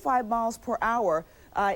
35 miles per hour.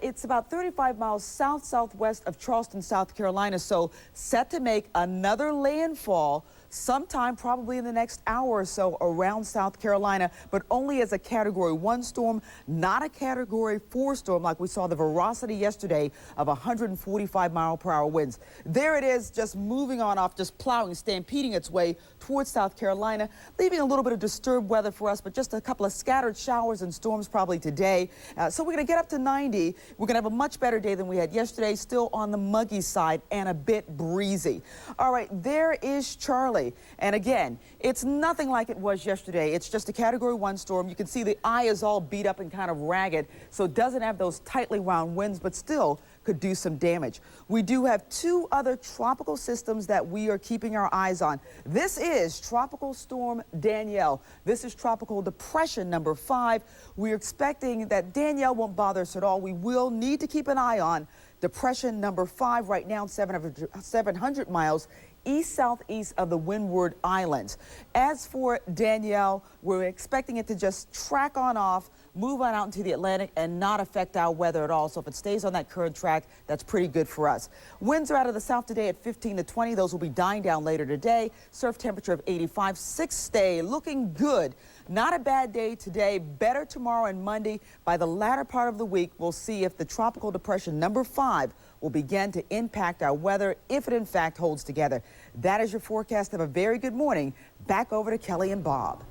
It's about 35 miles south-southwest of Charleston, South Carolina, so set to make another landfall sometime probably in the next hour or so around South Carolina, but only as a Category 1 storm, not a Category 4 storm like we saw the velocity yesterday of 145-mile-per-hour winds. There it is, just moving on off, just plowing, stampeding its way towards South Carolina, leaving a little bit of disturbed weather for us, but just a couple of scattered showers and storms probably today. So we're going to get up to 90. We're going to have a much better day than we had yesterday, still on the muggy side and a bit breezy. All right, there is Charley. And again, it's nothing like it was yesterday. It's just a Category 1 storm. You can see the eye is all beat up and kind of ragged, so it doesn't have those tightly wound winds, but still could do some damage. We do have two other tropical systems that we are keeping our eyes on. This is Tropical Storm Danielle. This is Tropical Depression number 5. We're expecting that Danielle won't bother us at all. We will need to keep an eye on Depression number 5 right now, 700 miles east-southeast of the Windward Islands. As for Danielle, we're expecting it to just track on off, move on out into the Atlantic, and not affect our weather at all. So if it stays on that current track, that's pretty good for us. Winds are out of the south today at 15 to 20. Those will be dying down later today. Surf temperature of 85. 6th day looking good. Not a bad day today. Better tomorrow and Monday. By the latter part of the week, we'll see if the Tropical Depression number 5 will begin to impact our weather if it in fact holds together. That is your forecast. Have a very good morning. Back over to Kelly and Bob.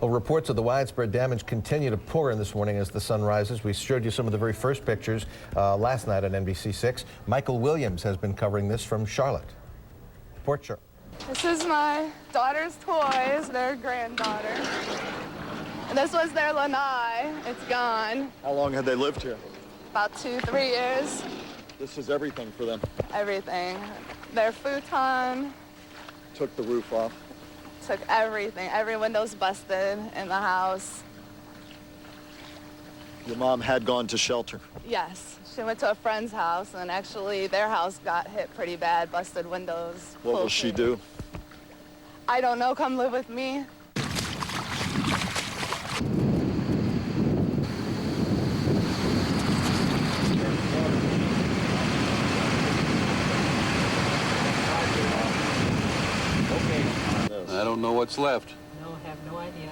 Well, reports of the widespread damage continue to pour in this morning as the sun rises. We showed you some of the very first pictures last night on NBC6. Michael Williams has been covering this from Charlotte. Report. This is my daughter's toys, their granddaughter. And this was their lanai. It's gone. How long had they lived here? About 2-3 years. This is everything for them. Everything. Their futon. Took the roof off. Took everything. Every window's busted in the house. Your mom had gone to shelter. Yes. She went to a friend's house, and actually their house got hit pretty bad, busted windows. What will she do? I don't know. Come live with me. I don't know what's left. No, have no idea.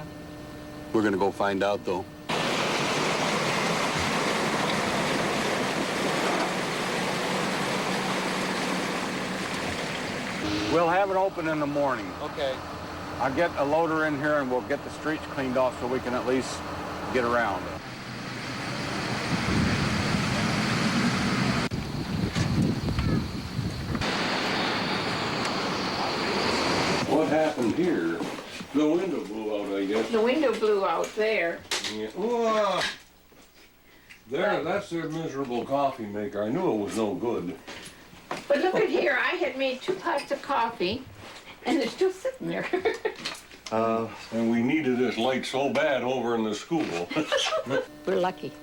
We're going to go find out, though. We'll have it open in the morning. Okay. I'll get a loader in here and we'll get the streets cleaned off so we can at least get around. What happened here? The window blew out, I guess. The window blew out there. Yeah. Whoa. There, that's their miserable coffee maker. I knew it was no good. But look at here, I had made 2 pots of coffee, and they're still sitting there. And we needed this light so bad over in the school. We're lucky.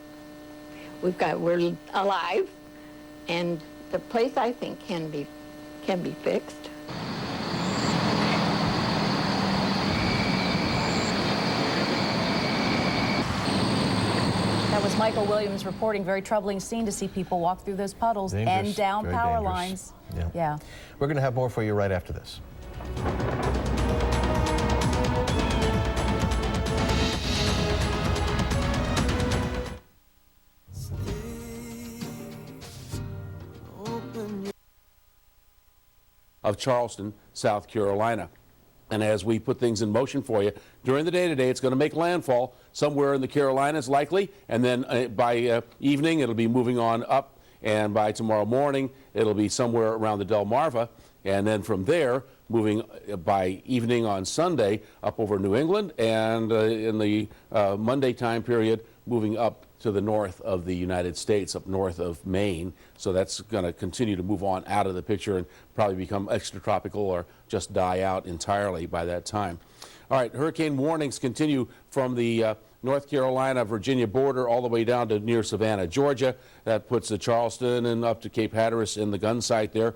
We're alive, and the place I think can be fixed. That was Michael Williams reporting. Very troubling scene to see people walk through those puddles and down power lines. Yeah. We're going to have more for you right after this. Of Charleston, South Carolina. And as we put things in motion for you, during the day today, it's going to make landfall somewhere in the Carolinas likely, and then by evening, it'll be moving on up, and by tomorrow morning, it'll be somewhere around the Delmarva, and then from there, moving by evening on Sunday up over New England, and in the Monday time period, moving up to the north of the United States, up north of Maine. So that's going to continue to move on out of the picture and probably become extratropical or just die out entirely by that time. All right, hurricane warnings continue from the North Carolina, Virginia border all the way down to near Savannah, Georgia. That puts the Charleston and up to Cape Hatteras in the gun sight there.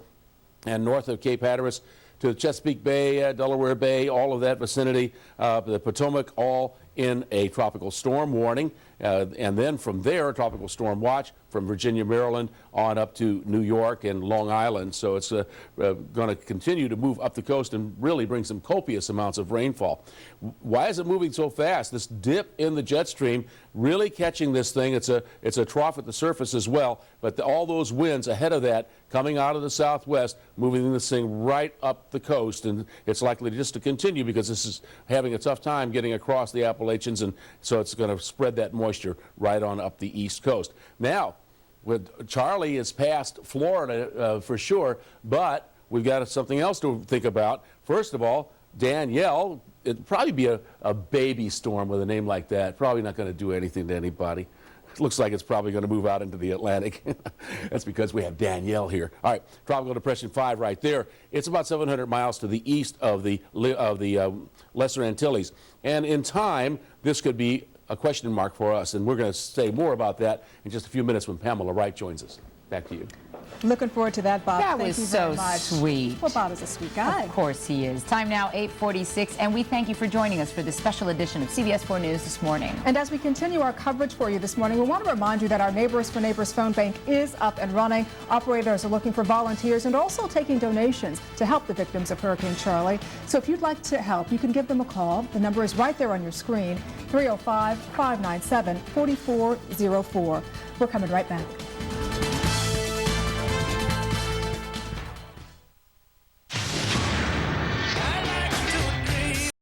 And north of Cape Hatteras to Chesapeake Bay, Delaware Bay, all of that vicinity, the Potomac, all in a tropical storm warning, and then from there, a tropical storm watch from Virginia, Maryland, on up to New York and Long Island. So it's going to continue to move up the coast and really bring some copious amounts of rainfall. Why is it moving so fast? This dip in the jet stream really catching this thing. It's a trough at the surface as well, but all those winds ahead of that coming out of the southwest, moving this thing right up the coast, and it's likely just to continue because this is having a tough time getting across the Appalachians, and so it's going to spread that moisture right on up the east coast. Now, with Charley is past Florida for sure, but we've got something else to think about. First of all, Danielle, it'd probably be a baby storm with a name like that. Probably not going to do anything to anybody. It looks like it's probably going to move out into the Atlantic. That's because we have Danielle here. All right, Tropical Depression 5 right there. It's about 700 miles to the east of the Lesser Antilles. And in time, this could be a question mark for us. And we're going to say more about that in just a few minutes when Pamela Wright joins us. Back to you. Looking forward to that, Bob. That Thank was you so very much. sweet. Well, Bob is a sweet guy. Of course he is. Time now, 8:46, and we thank you for joining us for this special edition of CBS 4 News this morning. And as we continue our coverage for you this morning, we want to remind you that our Neighbors for Neighbors phone bank is up and running. Operators are looking for volunteers and also taking donations to help the victims of Hurricane Charley. So if you'd like to help, you can give them a call. The number is right there on your screen, 305-597-4404. We're coming right back.